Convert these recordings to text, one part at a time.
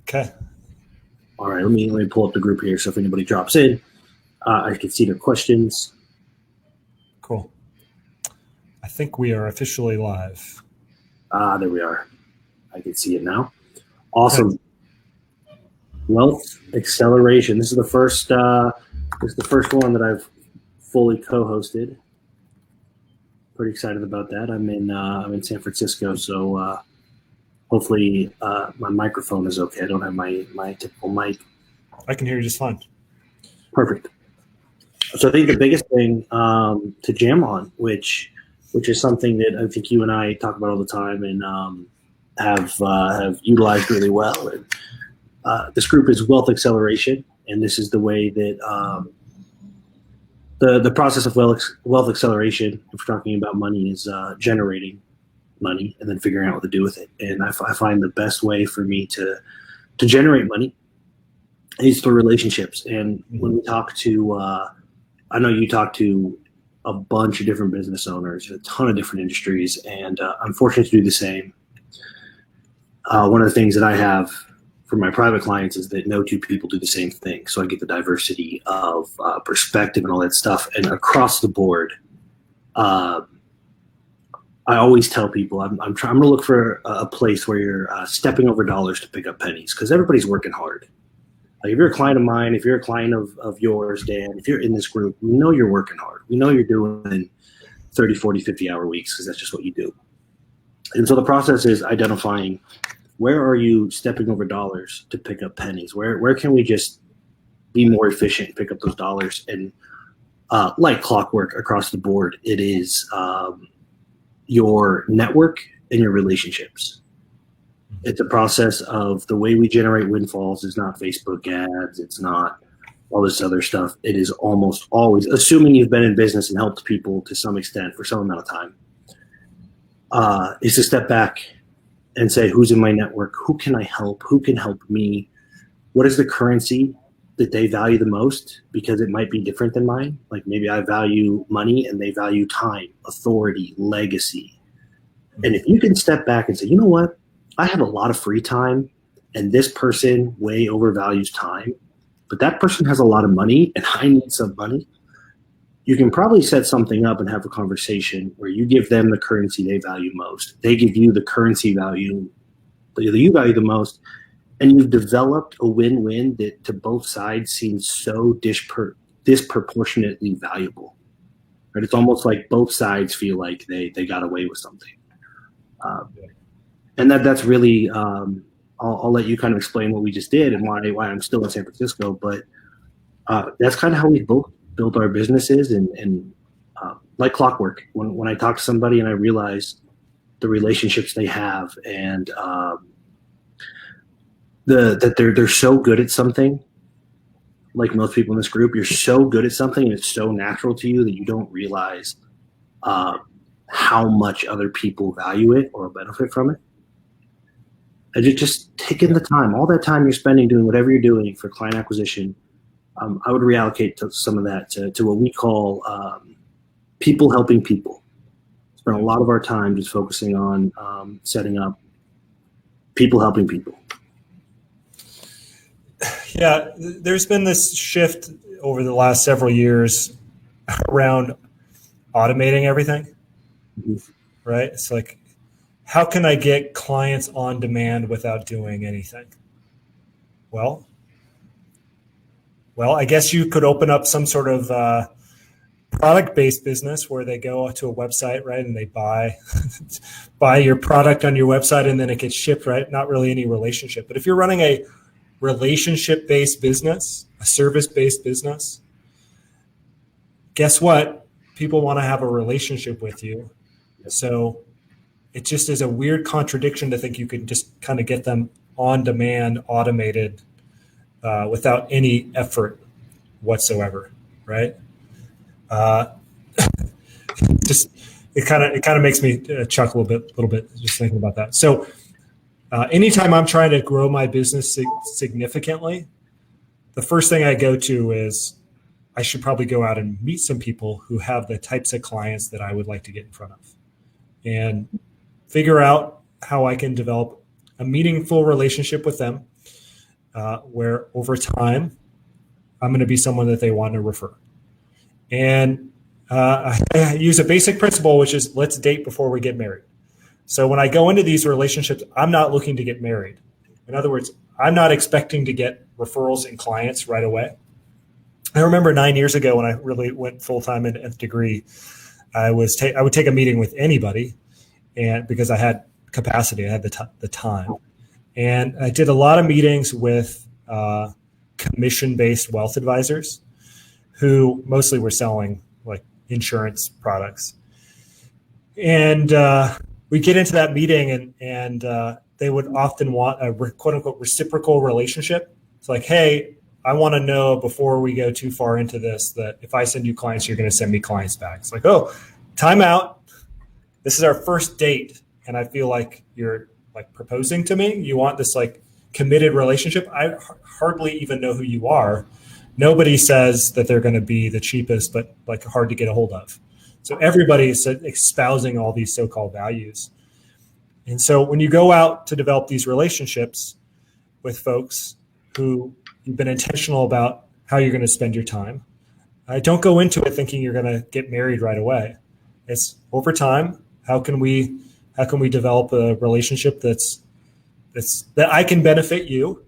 Okay. All right, let me pull up the group here so if anybody drops in, I can see their questions. Cool. I think we are officially live. There we are. I can see it now. Awesome. Okay. Wealth acceleration. This is the first one that I've fully co-hosted. Pretty excited about that. I'm in San Francisco, so hopefully my microphone is okay. I don't have my typical mic. I can hear you just fine. Perfect. So I think the biggest thing to jam on, which is something that I think you and I talk about all the time and have utilized really well. And, this group is wealth acceleration, and this is the way that the process of wealth acceleration, if we're talking about money, is generating money and then figuring out what to do with it. And I find the best way for me to generate money is through relationships. And when we talk to, I know you talk to a bunch of different business owners, a ton of different industries, and I'm fortunate to do the same. One of the things that I have for my private clients is that no two people do the same thing. So I get the diversity of perspective and all that stuff. And across the board, I always tell people I'm going to look for a place where you're stepping over dollars to pick up pennies, because everybody's working hard. Like if you're a client of mine, if you're a client of yours, Dan, if you're in this group, we know you're working hard. We know you're doing 30, 40, 50-hour weeks because that's just what you do. And so the process is identifying where are you stepping over dollars to pick up pennies? Where can we just be more efficient, pick up those dollars? And like clockwork across the board, it is your network and your relationships. It's a process of the way we generate windfalls is not Facebook ads. It's not all this other stuff. It is almost always, assuming you've been in business and helped people to some extent for some amount of time, is to step back and say, who's in my network? Who can I help? Who can help me? What is the currency that they value the most? Because it might be different than mine. Like maybe I value money and they value time, authority, legacy. And if you can step back and say, you know what? I have a lot of free time and this person way overvalues time, but that person has a lot of money and I need some money. You can probably set something up and have a conversation where you give them the currency they value most. They give you the currency value that you value the most. And you've developed a win-win that to both sides seems so disproportionately valuable. Right? It's almost like both sides feel like they got away with something. And that's really, I'll let you kind of explain what we just did and why I'm still in San Francisco. But that's kind of how we both built our businesses and like clockwork. When I talk to somebody and I realize the relationships they have and that they're so good at something, like most people in this group, you're so good at something and it's so natural to you that you don't realize how much other people value it or benefit from it. And just taking the time, all that time you're spending doing whatever you're doing for client acquisition, I would reallocate some of that to what we call people helping people. Spend a lot of our time just focusing on setting up people helping people. Yeah, there's been this shift over the last several years around automating everything, right? It's like, how can I get clients on demand without doing anything? Well, I guess you could open up some sort of product-based business where they go to a website, right, and they buy your product on your website and then it gets shipped, right? Not really any relationship. But if you're running a relationship-based business, a service-based business, guess what? People want to have a relationship with you. So it just is a weird contradiction to think you can just kind of get them on demand, automated, without any effort whatsoever, right? Just it kind of makes me chuckle a little bit just thinking about that. So anytime I'm trying to grow my business significantly, the first thing I go to is I should probably go out and meet some people who have the types of clients that I would like to get in front of, and figure out how I can develop a meaningful relationship with them. where over time, I'm going to be someone that they want to refer. And I use a basic principle, which is let's date before we get married. So when I go into these relationships, I'm not looking to get married. In other words, I'm not expecting to get referrals and clients right away. I remember 9 years ago when I really went full-time in nth degree, I would take a meeting with anybody, and because I had capacity, I had the time. And I did a lot of meetings with commission-based wealth advisors who mostly were selling like insurance products. And we get into that meeting and they would often want a quote unquote reciprocal relationship. It's like, hey, I want to know before we go too far into this that if I send you clients, you're going to send me clients back. It's like, oh, time out. This is our first date. And I feel like you're like proposing to me. You want this like committed relationship. I hardly even know who you are. Nobody says that they're going to be the cheapest, but like hard to get a hold of. So everybody is espousing all these so-called values. And so when you go out to develop these relationships with folks who you've been intentional about how you're going to spend your time, don't go into it thinking you're going to get married right away. It's over time. How can we develop a relationship that I can benefit you,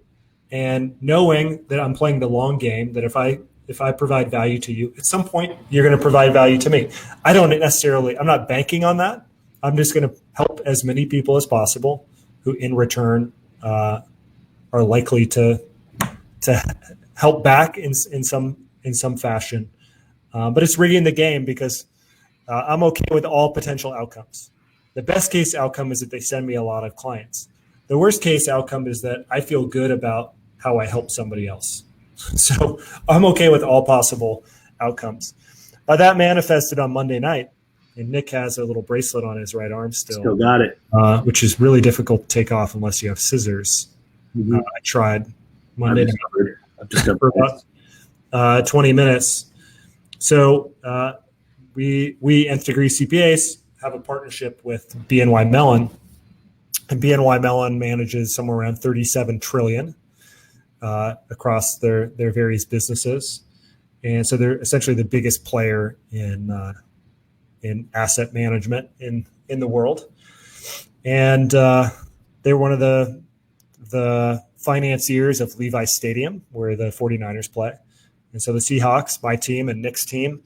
and knowing that I'm playing the long game, that if I provide value to you, at some point you're going to provide value to me. I'm not banking on that. I'm just going to help as many people as possible who in return are likely to help back in some fashion. But it's rigging the game because I'm okay with all potential outcomes. The best case outcome is that they send me a lot of clients. The worst case outcome is that I feel good about how I help somebody else. So I'm okay with all possible outcomes. That manifested on Monday night, and Nick has a little bracelet on his right arm still got it, which is really difficult to take off unless you have scissors. Mm-hmm. I tried Monday night I've discovered for about 20 minutes. So we nth degree CPAs have a partnership with BNY Mellon, and BNY Mellon manages somewhere around 37 trillion across their various businesses, and so they're essentially the biggest player in asset management in the world. And they're one of the financiers of Levi Stadium, where the 49ers play. And so the Seahawks, my team, and Nick's team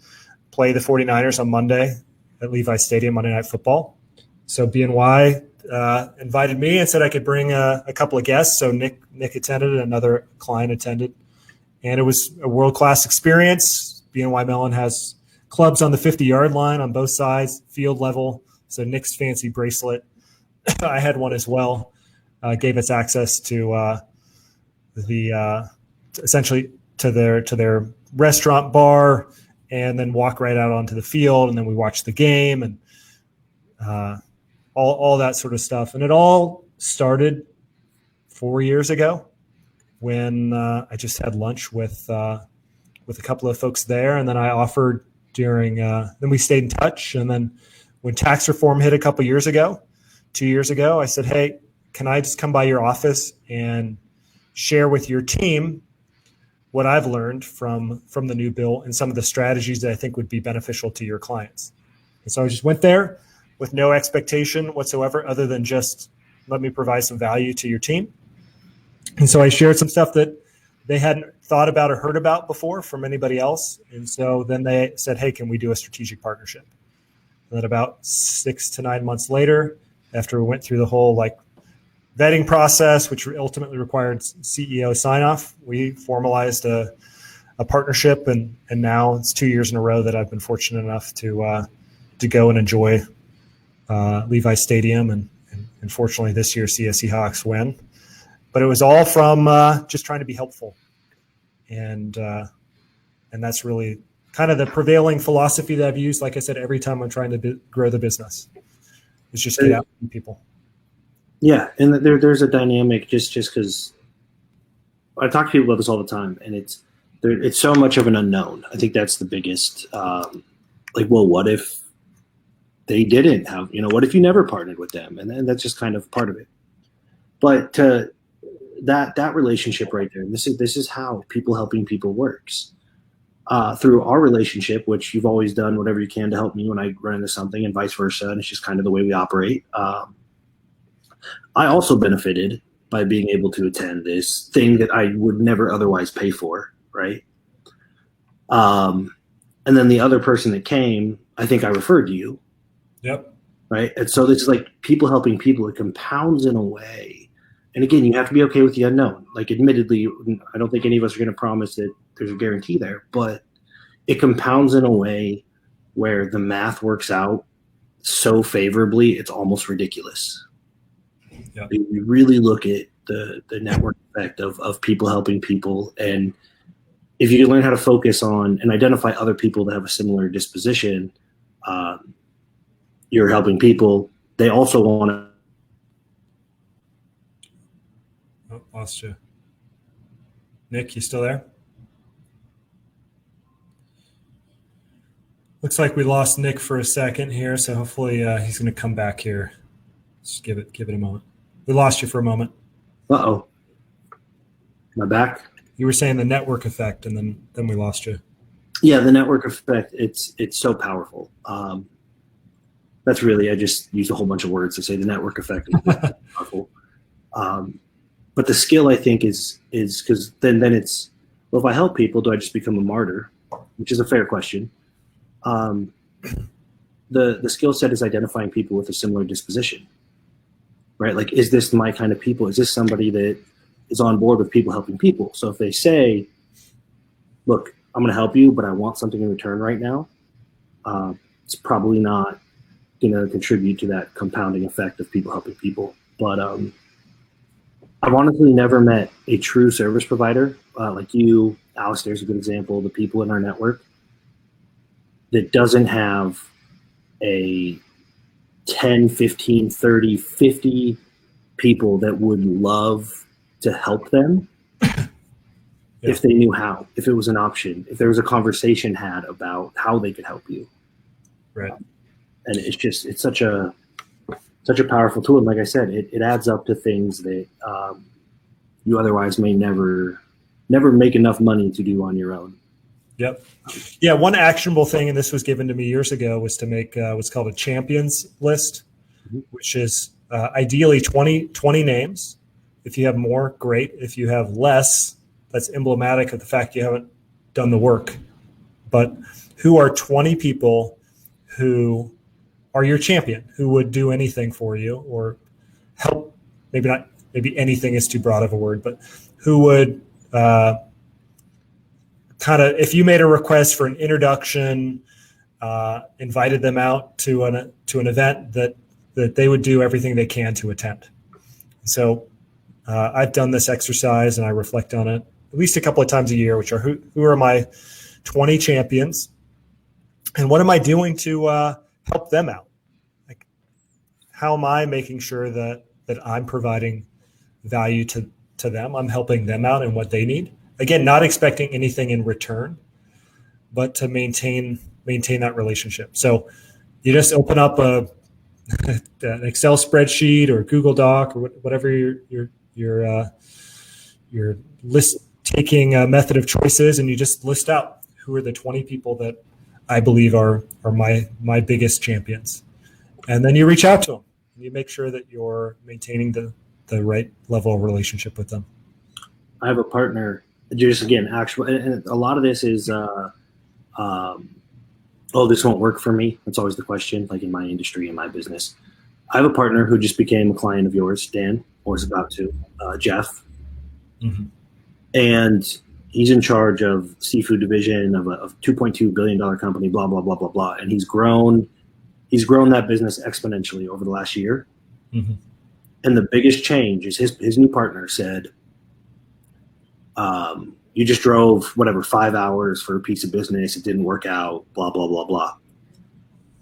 play the 49ers on Monday at Levi Stadium, Monday Night Football. So BNY invited me and said I could bring a couple of guests. So Nick attended, and another client attended. And it was a world-class experience. BNY Mellon has clubs on the 50-yard line on both sides, field level. So Nick's fancy bracelet, I had one as well, gave us access to essentially to their restaurant bar, and then walk right out onto the field, and then we watched the game and all that sort of stuff. And it all started 4 years ago when I just had lunch with a couple of folks there, and then I offered then we stayed in touch. And then when tax reform hit a couple years ago, 2 years ago, I said, hey, can I just come by your office and share with your team what I've learned from the new bill and some of the strategies that I think would be beneficial to your clients. And so I just went there with no expectation whatsoever, other than just let me provide some value to your team. And so I shared some stuff that they hadn't thought about or heard about before from anybody else. And so then they said, hey, can we do a strategic partnership? And then about 6 to 9 months later, after we went through the whole vetting process, which ultimately required CEO sign-off, we formalized a partnership, and now it's 2 years in a row that I've been fortunate enough to go and enjoy Levi Stadium, and fortunately this year see a Seahawks win. But it was all from just trying to be helpful, and that's really kind of the prevailing philosophy that I've used. Like I said, every time I'm trying to grow the business, is just get out to people. Yeah, and there's a dynamic just because I talk to people about this all the time, and it's so much of an unknown. I think that's the biggest. Well, what if they didn't have? What if you never partnered with them? And that's just kind of part of it. But to that relationship right there. This is how people helping people works. Through our relationship, which you've always done whatever you can to help me when I run into something, and vice versa, and it's just kind of the way we operate. I also benefited by being able to attend this thing that I would never otherwise pay for, right? And then the other person that came, I think I referred to you. Yep. Right. And so this is like people helping people. It compounds in a way. And again, you have to be okay with the unknown. Like, admittedly, I don't think any of us are going to promise that there's a guarantee there, but it compounds in a way where the math works out so favorably, it's almost ridiculous. Yep. You really look at the network effect of people helping people. And if you can learn how to focus on and identify other people that have a similar disposition, you're helping people. They also want to. Oh, lost you. Nick, you still there? Looks like we lost Nick for a second here, so hopefully he's going to come back here. Just give it a moment. We lost you for a moment. Uh-oh. Am I back? You were saying the network effect, and then we lost you. Yeah, the network effect, it's so powerful. That's really, I just used a whole bunch of words to say the network effect is powerful. But the skill, I think, is because then it's, well, if I help people, do I just become a martyr? Which is a fair question. The skill set is identifying people with a similar disposition, right? Like, is this my kind of people? Is this somebody that is on board with people helping people? So if they say, look, I'm going to help you, but I want something in return right now, it's probably not going to contribute to that compounding effect of people helping people. But I've honestly never met a true service provider like you. Alistair's a good example. The people in our network that doesn't have a 10, 15, 30, 50 people that would love to help them if they knew how, if it was an option, if there was a conversation had about how they could help you. Right. And it's such a powerful tool. And like I said, it adds up to things that you otherwise may never make enough money to do on your own. Yep. Yeah. One actionable thing, and this was given to me years ago, was to make what's called a champions list, which is ideally 20 names. If you have more, great. If you have less, that's emblematic of the fact you haven't done the work. But who are 20 people who are your champion, who would do anything for you or help? Maybe anything is too broad of a word, but who would if you made a request for an introduction, invited them out to an event, that they would do everything they can to attend. So I've done this exercise and I reflect on it at least a couple of times a year, which are who are my 20 champions and what am I doing to help them out? Like, how am I making sure that I'm providing value to them? I'm helping them out in what they need. Again, not expecting anything in return, but to maintain that relationship. So you just open up an Excel spreadsheet or Google Doc or whatever your list taking method of choice is, and you just list out who are the 20 people that I believe are my biggest champions, and then you reach out to them. And you make sure that you're maintaining the right level of relationship with them. I have a partner. Just again, and a lot of this is, this won't work for me. That's always the question, like in my industry, in my business. I have a partner who just became a client of yours, Dan, or is about to, Jeff. Mm-hmm. And he's in charge of seafood division of a $2.2 billion company, blah, blah, blah, blah, blah. And he's grown that business exponentially over the last year. Mm-hmm. And the biggest change is his new partner said, you just drove 5 hours for a piece of business. It didn't work out, blah, blah, blah, blah.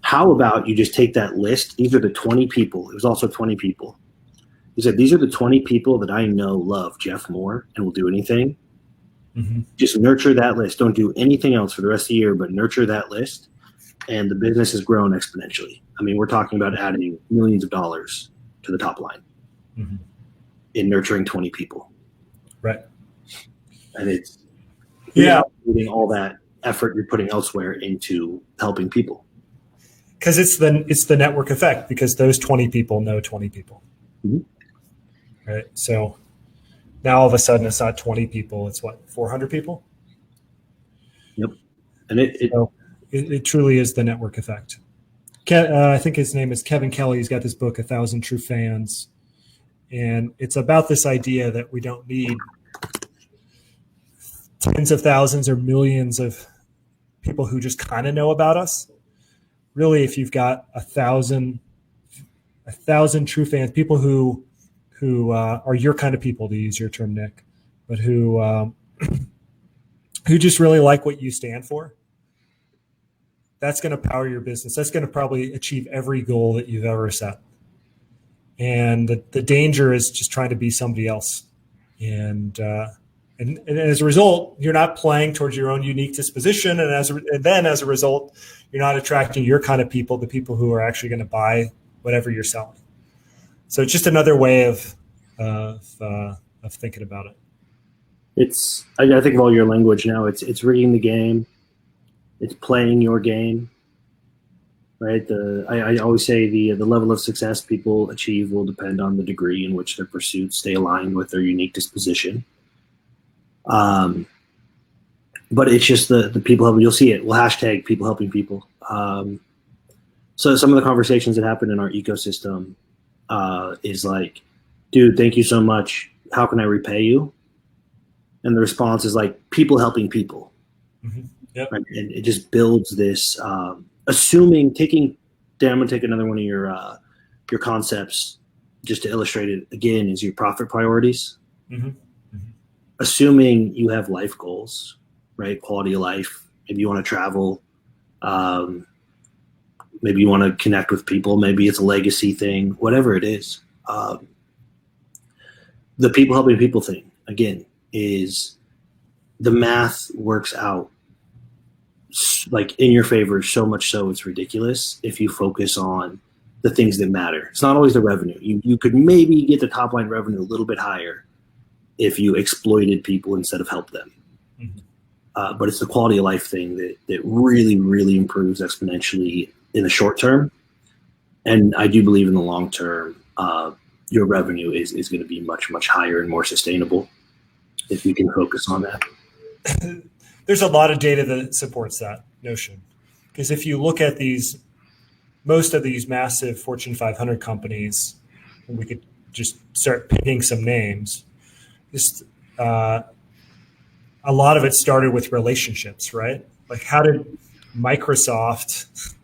How about you just take that list? These are the 20 people. It was also 20 people. He said, these are the 20 people that I know love Jeff more and will do anything. Mm-hmm. Just nurture that list. Don't do anything else for the rest of the year, but nurture that list. And the business has grown exponentially. I mean, we're talking about adding millions of dollars to the top line in nurturing 20 people. Right. And it's Yeah, putting all that effort you're putting elsewhere into helping people. because it's the network effect, because those 20 people know 20 people. Mhm. Right. So now all of a sudden it's not 20 people, it's what, 400 people? Yep. And it truly is the network effect. I think his name is Kevin Kelly. He's got this book, 1,000 True Fans. And it's about this idea that we don't need tens of thousands or millions of people who just kind of know about us. Really, if you've got 1,000 true fans, people who are your kind of people, to use your term, Nick, but who just really like what you stand for, that's going to power your business. That's going to probably achieve every goal that you've ever set. And the danger is just trying to be somebody else. And as a result, you're not playing towards your own unique disposition. And then as a result, you're not attracting your kind of people, the people who are actually going to buy whatever you're selling. So it's just another way of thinking about it. I think of all your language now. It's rigging the game. It's playing your game. Right. I always say the level of success people achieve will depend on the degree in which their pursuits stay aligned with their unique disposition. But it's just the people helping. You'll see it. We'll hashtag people helping people. So some of the conversations that happen in our ecosystem is like, dude, thank you so much. How can I repay you? And the response is like, people helping people. Mm-hmm. Yep. Right? And it just builds this. Assuming I'm going to take another one of your concepts just to illustrate it again, is your profit priorities. Mm-hmm. Mm-hmm. Assuming you have life goals, right? Quality of life. Maybe you want to travel. Maybe you want to connect with people. Maybe it's a legacy thing, whatever it is. The people helping people thing, again, is the math works out like in your favor, so much so it's ridiculous if you focus on the things that matter. It's not always the revenue. You could maybe get the top line revenue a little bit higher if you exploited people instead of helped them. Mm-hmm. But it's the quality of life thing that really, really improves exponentially in the short term. And I do believe in the long term, your revenue is going to be much, much higher and more sustainable if you can focus on that. There's a lot of data that supports that notion. Because if you look at most of these massive Fortune 500 companies, and we could just start picking some names, just a lot of it started with relationships, right? Like, how did Microsoft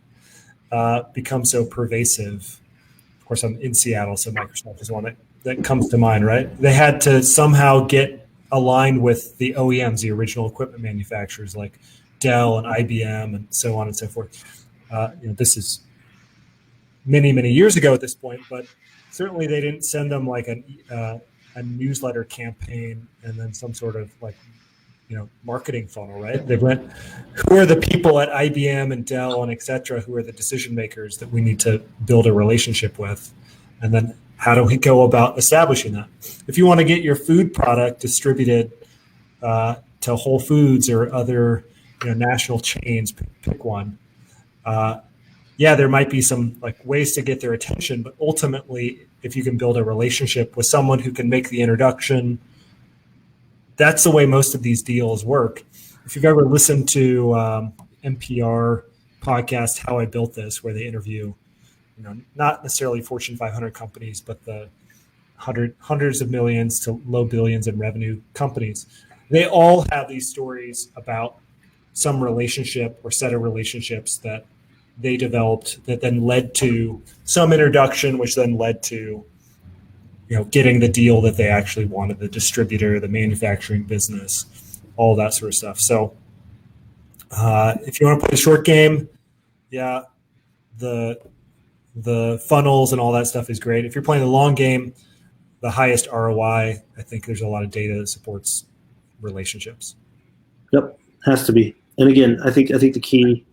become so pervasive? Of course, I'm in Seattle, so Microsoft is one that comes to mind, right? They had to somehow get aligned with the OEMs, the original equipment manufacturers like Dell and IBM and so on and so forth. This is many, many years ago at this point, but certainly they didn't send them like a newsletter campaign and then some sort of like, marketing funnel, right? They went, who are the people at IBM and Dell and et cetera, who are the decision makers that we need to build a relationship with? And then how do we go about establishing that? If you want to get your food product distributed to Whole Foods or other national chains, pick one. There might be some like ways to get their attention, but ultimately, if you can build a relationship with someone who can make the introduction, that's the way most of these deals work. If you've ever listened to NPR podcast, How I Built This, where they interview not necessarily Fortune 500 companies, but the hundreds of millions to low billions in revenue companies. They all have these stories about some relationship or set of relationships that they developed that then led to some introduction, which then led to getting the deal that they actually wanted, the distributor, the manufacturing business, all that sort of stuff. So if you want to play the short game, the funnels and all that stuff is great. If you're playing the long game, the highest ROI, I think there's a lot of data that supports relationships. Yep, has to be. And again, I think the key,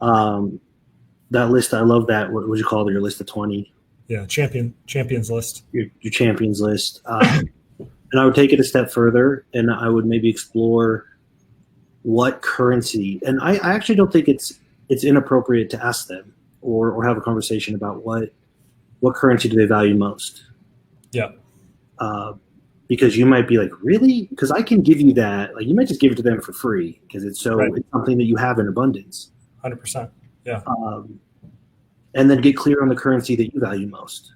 that list, I love that. What would you call it? Your list of 20? Yeah, champions list. Your champions list. And I would take it a step further, and I would maybe explore what currency. And I actually don't think it's inappropriate to ask them or have a conversation about what currency do they value most. Yeah. Because you might be like, really? Because I can give you that. Like, you might just give it to them for free because it's something that you have in abundance. 100%. Yeah. And then get clear on the currency that you value most.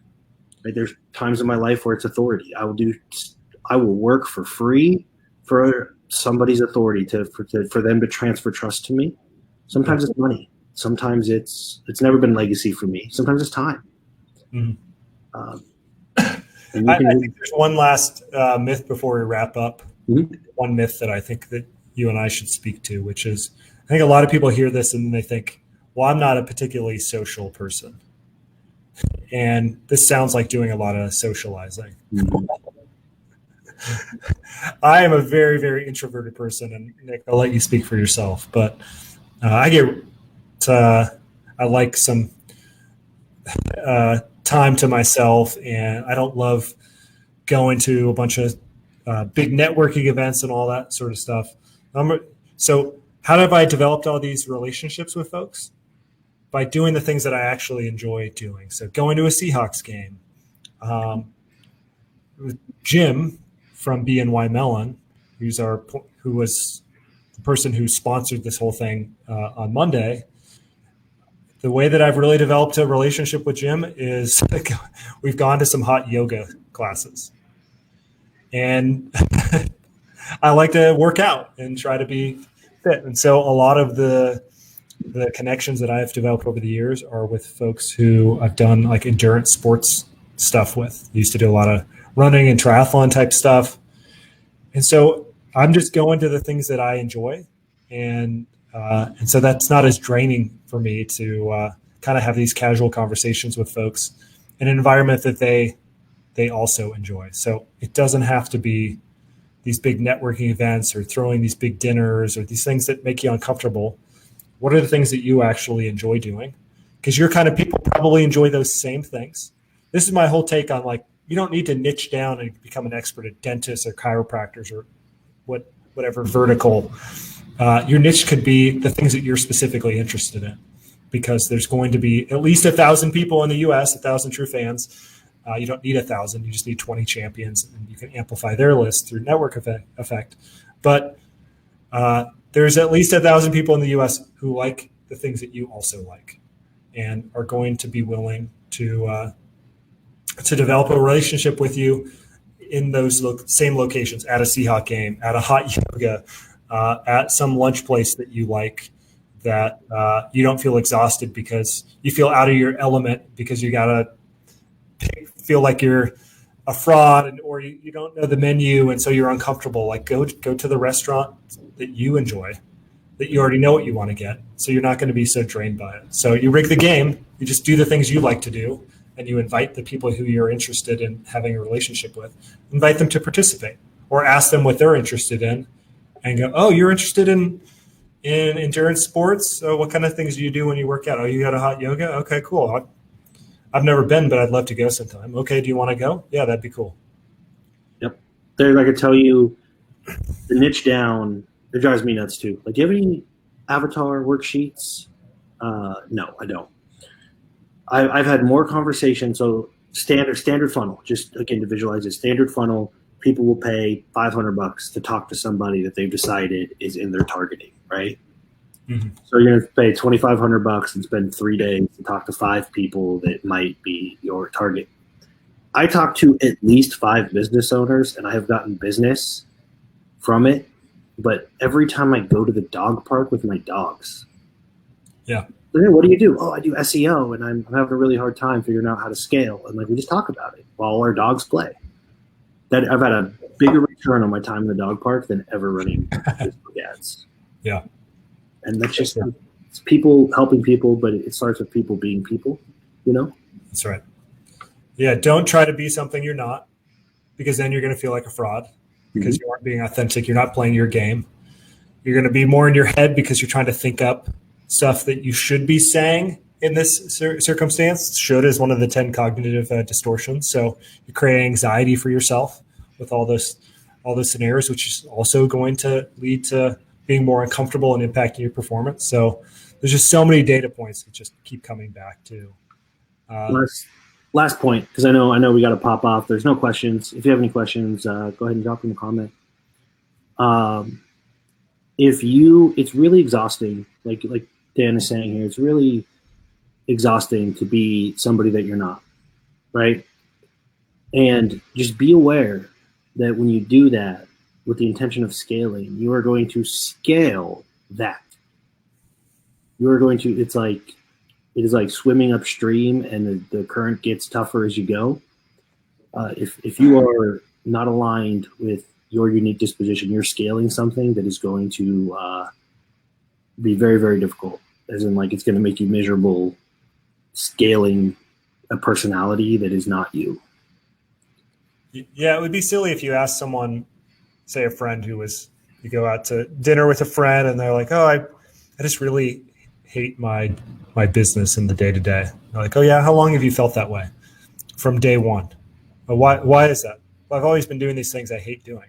Right? There's times in my life where it's authority. I will work for free for somebody's authority for them to transfer trust to me. Sometimes it's money. Sometimes it's never been legacy for me. Sometimes it's time. Mm-hmm. I think there's one last myth before we wrap up. Mm-hmm. One myth that I think that you and I should speak to, which is, I think a lot of people hear this and they think, well, I'm not a particularly social person. And this sounds like doing a lot of socializing. Mm-hmm. I am a very, very introverted person, and Nick, I'll let you speak for yourself. But I like some time to myself, and I don't love going to a bunch of big networking events and all that sort of stuff. So how have I developed all these relationships with folks? By doing the things that I actually enjoy doing. So going to a Seahawks game. Jim from BNY Mellon, who was the person who sponsored this whole thing on Monday. The way that I've really developed a relationship with Jim is we've gone to some hot yoga classes. And I like to work out and try to be fit. And so a lot of the connections that I've developed over the years are with folks who I've done like endurance sports stuff with. I used to do a lot of running and triathlon type stuff. And so I'm just going to the things that I enjoy. And so that's not as draining for me to kind of have these casual conversations with folks in an environment that they also enjoy. So it doesn't have to be these big networking events or throwing these big dinners or these things that make you uncomfortable. What are the things that you actually enjoy doing? Because your kind of people probably enjoy those same things. This is my whole take on, like, you don't need to niche down and become an expert at dentists or chiropractors or whatever vertical. Your niche could be the things that you're specifically interested in, because there's going to be at least 1,000 people in the US, 1,000 true fans. You don't need 1,000. You just need 20 champions, and you can amplify their list through network effect. But there's at least 1,000 people in the US who like the things that you also like and are going to be willing to develop a relationship with you in those same locations, at a Seahawk game, at a hot yoga, at some lunch place that you like, that you don't feel exhausted because you feel out of your element because you got to feel like you're a fraud, or you don't know the menu, and so you're uncomfortable. Like, go to the restaurant that you enjoy, that you already know what you want to get, so you're not going to be so drained by it. So you rig the game, you just do the things you like to do, and you invite the people who you're interested in having a relationship with, invite them to participate, or ask them what they're interested in, and go, oh, you're interested in endurance sports? So what kind of things do you do when you work out? Oh, you got a hot yoga? Okay, cool. I've never been, but I'd love to go sometime. Okay, do you want to go? Yeah, that'd be cool. Yep. There, I could tell you, the niche down, it drives me nuts too. Like, do you have any avatar worksheets? No, I don't. I've had more conversations. So standard funnel, just again to visualize it, standard funnel. People will pay $500 to talk to somebody that they've decided is in their targeting, right? Mm-hmm. So you're going to pay $2,500 and spend 3 days to talk to 5 people that might be your target. I talked to at least 5 business owners, and I have gotten business from it. But every time I go to the dog park with my dogs, yeah. Hey, what do you do? Oh, I do SEO, and I'm having a really hard time figuring out how to scale. And like, we just talk about it while our dogs play. That I've had a bigger return on my time in the dog park than ever running Facebook ads. Yeah. And that's just, it's people helping people, but it starts with people being people, you know? That's right. Yeah. Don't try to be something you're not, because then you're going to feel like a fraud because you aren't being authentic. You're not playing your game. You're going to be more in your head because you're trying to think up stuff that you should be saying in this circumstance. Should is one of the 10 cognitive distortions. So you create anxiety for yourself with all those scenarios, which is also going to lead to being more uncomfortable and impacting your performance. So there's just so many data points that just keep coming back to. Last point, because I know we got to pop off. There's no questions. If you have any questions, go ahead and drop them in the comment. It's really exhausting, like Dan is saying here, it's really exhausting to be somebody that you're not, right? And just be aware that when you do that with the intention of scaling, you are going to scale that. You are going to, it is like swimming upstream, and the current gets tougher as you go. If you are not aligned with your unique disposition, you're scaling something that is going to be very, very difficult. As in, like, it's going to make you miserable scaling a personality that is not you. Yeah, it would be silly if you asked someone, say a friend you go out to dinner with a friend and they're like, oh, I just really hate my business in the day-to-day. They're like, oh yeah, how long have you felt that way? From day one. Why is that? Well, I've always been doing these things I hate doing.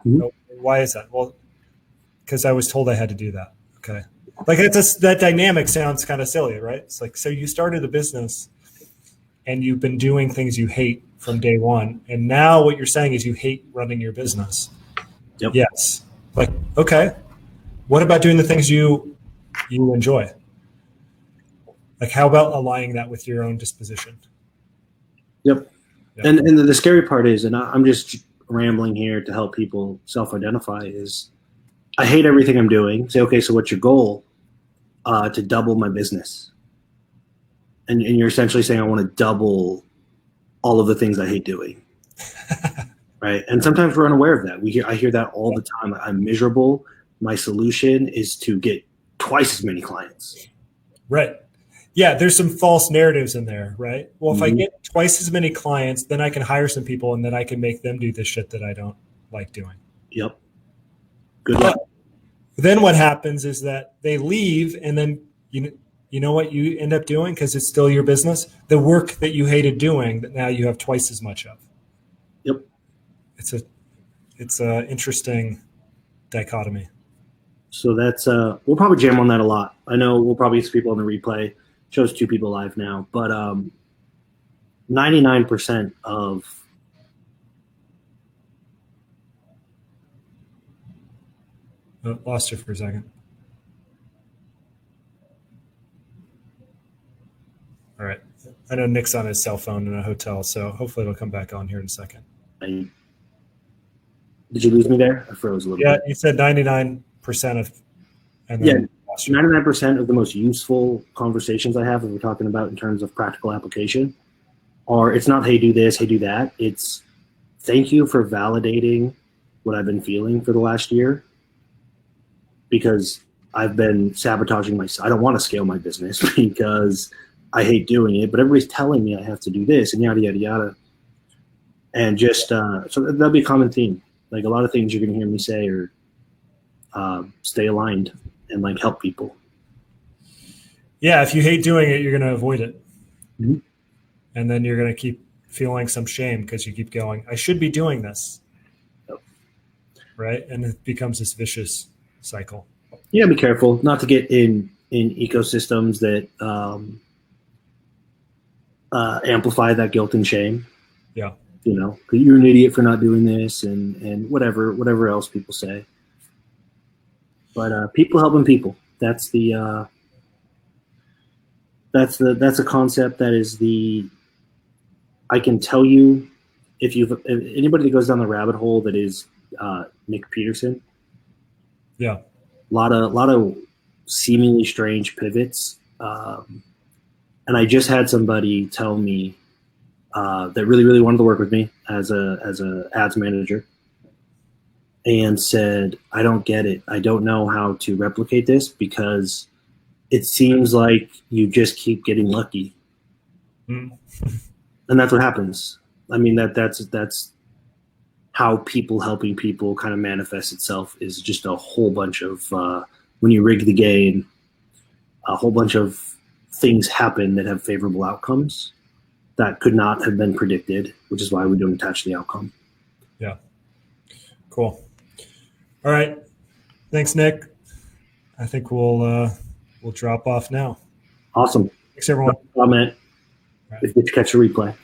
Mm-hmm. Oh, why is that? Well, because I was told I had to do that. Okay. Like that dynamic sounds kind of silly, right? It's like, so you started a business and you've been doing things you hate from day one. And now what you're saying is you hate running your business. Yep. Yes. Like, okay. What about doing the things you enjoy? Like, how about aligning that with your own disposition? Yep. And the scary part is, and I'm just rambling here to help people self-identify, is I hate everything I'm doing. Say, okay, so what's your goal? To double my business. And you're essentially saying I want to double all of the things I hate doing. Right? And sometimes we're unaware of that. I hear that all the time. I'm miserable. My solution is to get twice as many clients. Right. Yeah, there's some false narratives in there, right? Well, if I get twice as many clients, then I can hire some people and then I can make them do the shit that I don't like doing. Yep. Good luck. Then what happens is that they leave, and then you know what you end up doing, because it's still your business, the work that you hated doing that now you have twice as much of. Yep. It's a interesting dichotomy. So that's we'll probably jam on that a lot. I know we'll probably get people on the replay. Shows 2 people live now, but 99% of Oh, lost you for a second. All right. I know Nick's on his cell phone in a hotel, so hopefully it'll come back on here in a second. Did you lose me there? I froze a little bit. Yeah, you said 99% of. And then 99% of the most useful conversations I have, that we're talking about in terms of practical application, are, it's not, hey, do this, hey, do that. It's, thank you for validating what I've been feeling for the last year, because I've been sabotaging myself. I don't want to scale my business because I hate doing it, but everybody's telling me I have to do this and yada, yada, yada. And just, so that'll be a common theme. Like, a lot of things you're going to hear me say are stay aligned and, like, help people. Yeah, if you hate doing it, you're going to avoid it. Mm-hmm. And then you're going to keep feeling some shame because you keep going, I should be doing this. Yep. Right? And it becomes this vicious cycle. Yeah, be careful not to get in ecosystems that amplify that guilt and shame. Yeah. You know, you're an idiot for not doing this, and whatever else people say. But people helping people. That's a concept that is I can tell you, if anybody that goes down the rabbit hole that is Nic Peterson. Yeah. A lot of seemingly strange pivots. And I just had somebody tell me that really, really wanted to work with me as a ads manager, and said, I don't get it. I don't know how to replicate this because it seems like you just keep getting lucky. Mm. And that's what happens. I mean, that's how people helping people kind of manifests itself, is just a whole bunch of, when you rig the game, a whole bunch of things happen that have favorable outcomes that could not have been predicted, which is why we don't attach the outcome. Yeah. Cool. All right. Thanks, Nick. I think we'll drop off now. Awesome. Thanks, everyone. Comment if you catch a replay.